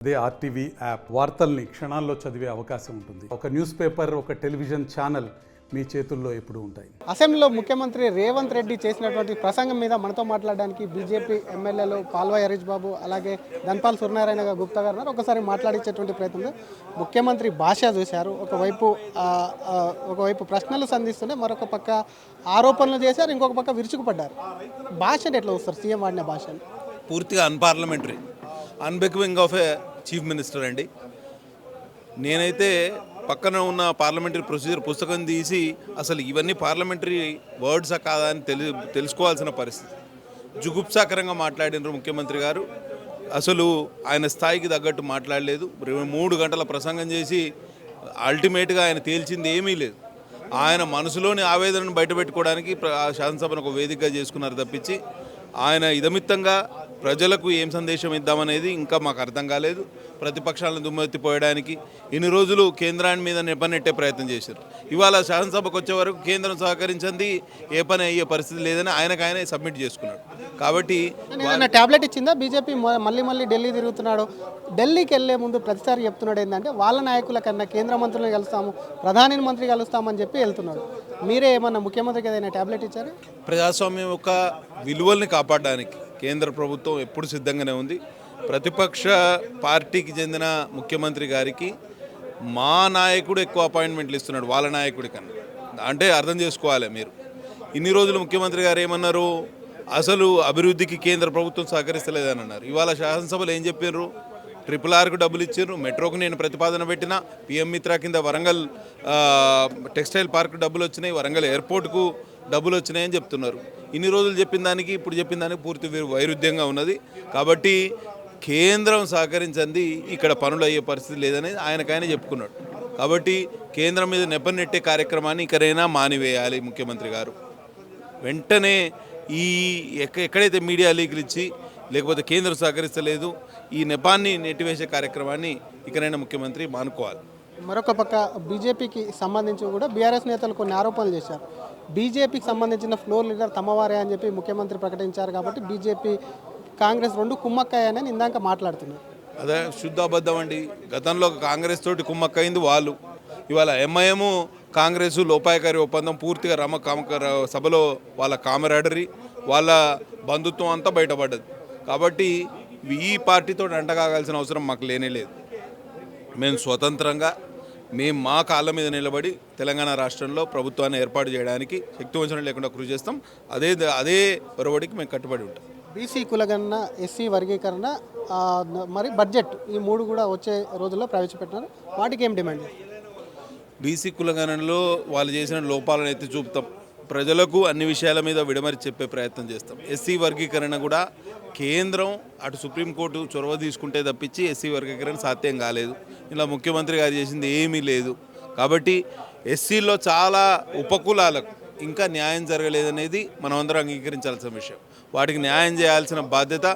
అదే RTV app వార్తల్ని క్షణాల్లో చదివే అవకాశం ఉంటుంది. ఒక న్యూస్ పేపర్, ఒక టెలివిజన్ ఛానల్ మీ చేతుల్లో ఎప్పుడూ ఉంటాయి. అసెంబ్లీలో ముఖ్యమంత్రి రేవంత్ రెడ్డి చేసినటువంటి ప్రసంగం మీద మనతో మాట్లాడడానికి బీజేపీ ఎమ్మెల్యేలు పాల్వాయి హరీష్ బాబు అలాగే ధన్పాల్ సూర్యనారాయణ గుప్తా గారు ఉన్నారు. ఒకసారి మాట్లాడించేటువంటి ప్రయత్నం. ముఖ్యమంత్రి భాష చూశారు. ఒకవైపు ప్రశ్నలు సంధిస్తుంటే మరొక పక్క ఆరోపణలు చేశారు, ఇంకొక పక్క విరుచుకుపడ్డారు. భాషను ఎట్లా వస్తారు? సీఎం వాడిన భాషను పూర్తిగా unparliamentary, unbecoming of A chief minister అండి. నేనైతే పక్కన ఉన్న పార్లమెంటరీ ప్రొసీజర్ పుస్తకం తీసి అసలు ఇవన్నీ పార్లమెంటరీ వర్డ్సా కాదా అని తెలుసుకోవాల్సిన పరిస్థితి. జుగుప్సాకరంగా మాట్లాడినారు ముఖ్యమంత్రి గారు. అసలు ఆయన స్థాయికి తగ్గట్టు మాట్లాడలేదు. 3 గంటల ప్రసంగం చేసి అల్టిమేట్గా ఆయన తేల్చింది ఏమీ లేదు. ఆయన మనసులోని ఆవేదనను బయటపెట్టుకోవడానికి శాసనసభను ఒక వేదికగా చేసుకున్నారు తప్పించి ఆయన ఇదమిత్తంగా ప్రజలకు ఏం సందేశం ఇద్దామనేది ఇంకా మాకు అర్థం కాలేదు. ప్రతిపక్షాలను దుమ్మెత్తిపోయడానికి ఇన్ని రోజులు కేంద్రాన్ని మీద నెట్టే ప్రయత్నం చేశారు. ఇవాళ శాసనసభకు వచ్చే వరకు కేంద్రం సహకరించింది ఏ పని అయ్యే పరిస్థితి లేదని ఆయనకు సబ్మిట్ చేసుకున్నాడు. కాబట్టి టాబ్లెట్ ఇచ్చిందా బీజేపీ? మళ్ళీ ఢిల్లీ తిరుగుతున్నాడు. ఢిల్లీకి వెళ్లే ముందు ప్రతిసారి చెప్తున్నాడు ఏంటంటే వాళ్ళ నాయకుల కన్నా కేంద్ర మంత్రులను కలుస్తాము, ప్రధాని మంత్రి కలుస్తామని చెప్పి వెళ్తున్నాడు. మీరే ఏమన్నా ముఖ్యమంత్రికి ఏదైనా టాబ్లెట్ ఇచ్చారు? ప్రజాస్వామ్యం యొక్క విలువల్ని కాపాడడానికి కేంద్ర ప్రభుత్వం ఎప్పుడు సిద్ధంగానే ఉంది. ప్రతిపక్ష పార్టీకి చెందిన ముఖ్యమంత్రి గారికి మా నాయకుడు ఎక్కువ అపాయింట్మెంట్లు ఇస్తున్నాడు వాళ్ళ నాయకుడి కన్నా. అంటే అర్థం చేసుకోవాలి మీరు. ఇన్ని రోజులు ముఖ్యమంత్రి గారు ఏమన్నారు? అసలు అభివృద్ధికి కేంద్ర ప్రభుత్వం సహకరిస్తలేదని అన్నారు. ఇవాళ శాసనసభలో ఏం చెప్పారు? RRRకు డబ్బులు ఇచ్చారు, మెట్రోకు నేను ప్రతిపాదన పెట్టిన, PM మిత్ర కింద వరంగల్ టెక్స్టైల్ పార్క్ డబ్బులు వచ్చినాయి, వరంగల్ ఎయిర్పోర్ట్కు డబ్బులు వచ్చినాయని చెప్తున్నారు. ఇన్ని రోజులు చెప్పిన దానికి ఇప్పుడు చెప్పిన దానికి పూర్తి వైరుధ్యంగా ఉన్నది. కాబట్టి కేంద్రం సహకరించింది ఇక్కడ పనులు అయ్యే పరిస్థితి లేదని ఆయనకైనా చెప్పుకున్నాడు. కాబట్టి కేంద్రం మీద నెట్టే కార్యక్రమాన్ని ఇకరైనా మానివేయాలి ముఖ్యమంత్రి గారు. వెంటనే ఈ ఎక్కడైతే మీడియా లీకులు ఇచ్చి లేకపోతే కేంద్రం సహకరిస్తలేదు ఈ నెపాన్ని నెట్టివేసే కార్యక్రమాన్ని ఇకరైనా ముఖ్యమంత్రి మానుకోవాలి. మరొక పక్క బీజేపీకి సంబంధించి కూడా బీఆర్ఎస్ నేతలు కొన్ని ఆరోపణలు చేశారు. బీజేపీకి సంబంధించిన ఫ్లోర్ లీడర్ తమవారే అని చెప్పి ముఖ్యమంత్రి ప్రకటించారు. కాబట్టి బీజేపీ కాంగ్రెస్ రెండు కుమ్మక్కయ్యని ఇందాక మాట్లాడుతున్నారు. అదే శుద్ధ అబద్ధం అండి. గతంలో కాంగ్రెస్ తోటి కుమ్మక్కయింది వాళ్ళు. ఇవాళ MIM కాంగ్రెస్ లోపాయకారి ఒప్పందం పూర్తిగా సభలో వాళ్ళ కామరాడరీ వాళ్ళ బంధుత్వం అంతా బయటపడ్డది. కాబట్టి ఈ పార్టీతో అంటగాగాల్సిన అవసరం మాకు లేనేలేదు. మేము స్వతంత్రంగా మా కాళ్ళ మీద నిలబడి తెలంగాణ రాష్ట్రంలో ప్రభుత్వాన్ని ఏర్పాటు చేయడానికి శక్తివంచన లేకుండా కృషి చేస్తాం. అదే ఒరవడికి మేము కట్టుబడి ఉంటాం. బీసీ కులగణన, SC వర్గీకరణ, మరి బడ్జెట్, ఈ 3 కూడా వచ్చే రోజుల్లో ప్రవేశపెట్టినారు. వాటికి ఏం డిమాండ్? బీసీ కులగణనలో వాళ్ళు చేసిన లోపాలను ఎత్తి చూపుతాం. ప్రజలకు అన్ని విషయాల మీద విడమరి చెప్పే ప్రయత్నం చేస్తాం. SC వర్గీకరణ కూడా కేంద్రం అటు సుప్రీంకోర్టు చొరవ తీసుకుంటే తప్పించి SC వర్గీకరణ సాధ్యం కాలేదు. ఇలా ముఖ్యమంత్రి గారు చేసింది ఏమీ లేదు. కాబట్టి SCలో చాలా ఉపకులాలకు ఇంకా న్యాయం జరగలేదనేది మనం అందరం అంగీకరించాల్సిన విషయం. వాటికి న్యాయం చేయాల్సిన బాధ్యత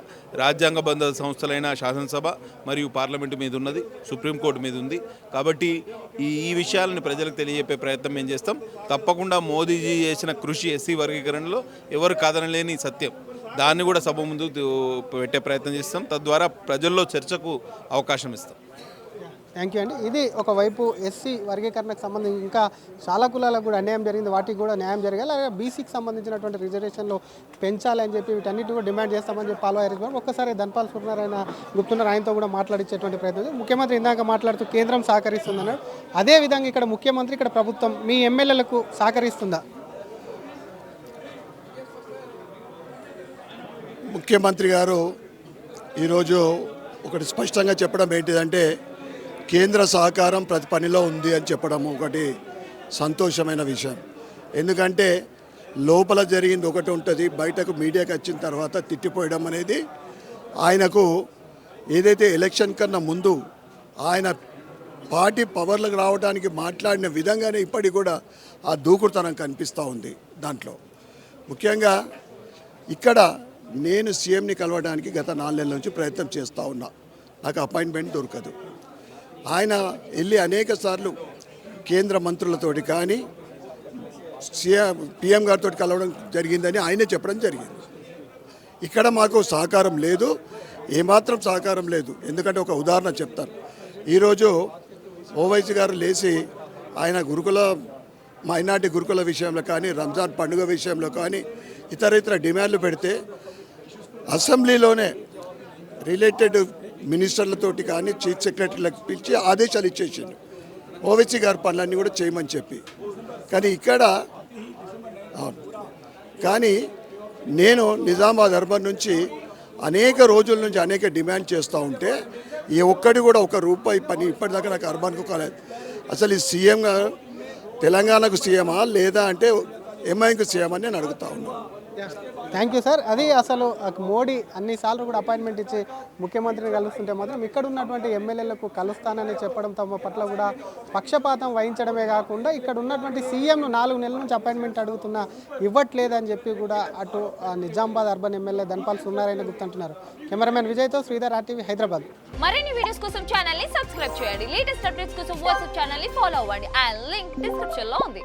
రాజ్యాంగబద్ధ సంస్థలైన శాసనసభ మరియు పార్లమెంటు మీద ఉన్నది, సుప్రీంకోర్టు మీద ఉంది. కాబట్టి ఈ విషయాలను ప్రజలకు తెలియజెప్పే ప్రయత్నం మేము చేస్తాం. తప్పకుండా మోదీజీ చేసిన కృషి SC వర్గీకరణలో ఎవరు కాదనలేని సత్యం. దాన్ని కూడా సభ ముందు పెట్టే ప్రయత్నం చేస్తాం. తద్వారా ప్రజల్లో చర్చకు అవకాశం ఇస్తాం. థ్యాంక్ యూ అండి. ఇది ఒకవైపు SC వర్గీకరణకు సంబంధించి ఇంకా చాలా కులాలకు కూడా అన్యాయం జరిగింది, వాటికి కూడా న్యాయం జరగాలి. అలాగే బీసీకి సంబంధించినటువంటి రిజర్వేషన్లు పెంచాలి అని చెప్పి వీటన్నిటి కూడా డిమాండ్ చేస్తామని చెప్పి పాల్వాయి హరీష్ బాబు ఒక్కసారి ధన్పాల్ సూర్యనారాయణ గుప్తున్నారు, ఆయనతో కూడా మాట్లాడించేటువంటి ప్రయత్నం. ముఖ్యమంత్రి ఇందాక మాట్లాడుతూ కేంద్రం సహకరిస్తుందన్నాడు. అదేవిధంగా ఇక్కడ ముఖ్యమంత్రి, ఇక్కడ ప్రభుత్వం మీ ఎమ్మెల్యేలకు సహకరిస్తుందా? ముఖ్యమంత్రి గారు ఈరోజు ఒకటి స్పష్టంగా చెప్పడం ఏంటిదంటే కేంద్ర సహకారం ప్రతి పనిలో ఉంది అని చెప్పడం ఒకటి సంతోషమైన విషయం. ఎందుకంటే లోపల జరిగింది ఒకటి ఉంటుంది, బయటకు మీడియాకి వచ్చిన తర్వాత తిట్టిపోయడం అనేది ఆయనకు ఏదైతే ఎలక్షన్ కన్నా ముందు ఆయన పార్టీ పవర్లకు రావడానికి మాట్లాడిన విధంగానే ఇప్పటికి కూడా ఆ దూకుడుతనం కనిపిస్తూ ఉంది. దాంట్లో ముఖ్యంగా ఇక్కడ నేను సీఎంని కలవడానికి గత 4 నెలల నుంచి ప్రయత్నం చేస్తూ ఉన్నా. నాకు అపాయింట్మెంట్ దొరకదు. ఆయన వెళ్ళి అనేక సార్లు కేంద్ర మంత్రులతోటి కానీ PM గారితో కలవడం జరిగిందని ఆయనే చెప్పడం జరిగింది. ఇక్కడ మాకు సహకారం లేదు. ఏమాత్రం సహకారం లేదు. ఎందుకంటే ఒక ఉదాహరణ చెప్తాను. ఈరోజు ఓవైసీ గారు లేచి ఆయన గురుకుల మైనార్టీ గురుకుల విషయంలో కానీ, రంజాన్ పండుగ విషయంలో కానీ, ఇతర డిమాండ్లు పెడితే అసెంబ్లీలోనే రిలేటెడ్ మినిస్టర్లతోటి కానీ చీఫ్ సెక్రటరీలకు పిలిచి ఆదేశాలు ఇచ్చేసిండు ఓవైసీ గారి పనులన్నీ కూడా చేయమని చెప్పి. కానీ ఇక్కడ కానీ నేను నిజామాబాద్ అర్బన్ నుంచి అనేక రోజుల నుంచి అనేక డిమాండ్ చేస్తూ ఉంటే ఈ ఒక్కటి కూడా ఒక రూపాయి పని ఇప్పటిదాకా నాకు అర్బన్కు కాలేదు. అసలు ఈ సీఎం గారు తెలంగాణకు సీఎమా లేదా అంటే ఎంఐకి సీఎం అని నేను అడుగుతా ఉన్నాను. Thank you sir. అది అసలు మోడీ అన్నిసార్లు కూడా అపాయింట్మెంట్ ఇచ్చి ముఖ్యమంత్రిని కలుస్తుంటే మాత్రం ఇక్కడ ఉన్నటువంటి ఎమ్మెల్యేలకు కలుస్తానని చెప్పడం తమ పట్ల కూడా పక్షపాతం వహించడమే కాకుండా ఇక్కడ ఉన్నటువంటి సీఎంను 4 నెలల నుంచి అపాయింట్మెంట్ అడుగుతున్నా ఇవ్వట్లేదని చెప్పి కూడా అటు నిజామాబాద్ అర్బన్ ఎమ్మెల్యే ధన్పాల్ సూర్యనారాయణ గుప్తా అంటున్నారు. కెమెరామెన్ విజయ్తో శ్రీధర్, RTV, హైదరాబాద్. మరిన్ని వీడియోస్ కోసం ఛానల్ ని సబ్స్క్రైబ్ చేయండి. లేటెస్ట్ అప్డేట్స్ కోసం వాట్సాప్ ఛానల్ ని ఫాలో అవ్వండి. ఆ లింక్ డిస్క్రిప్షన్ లో ఉంది.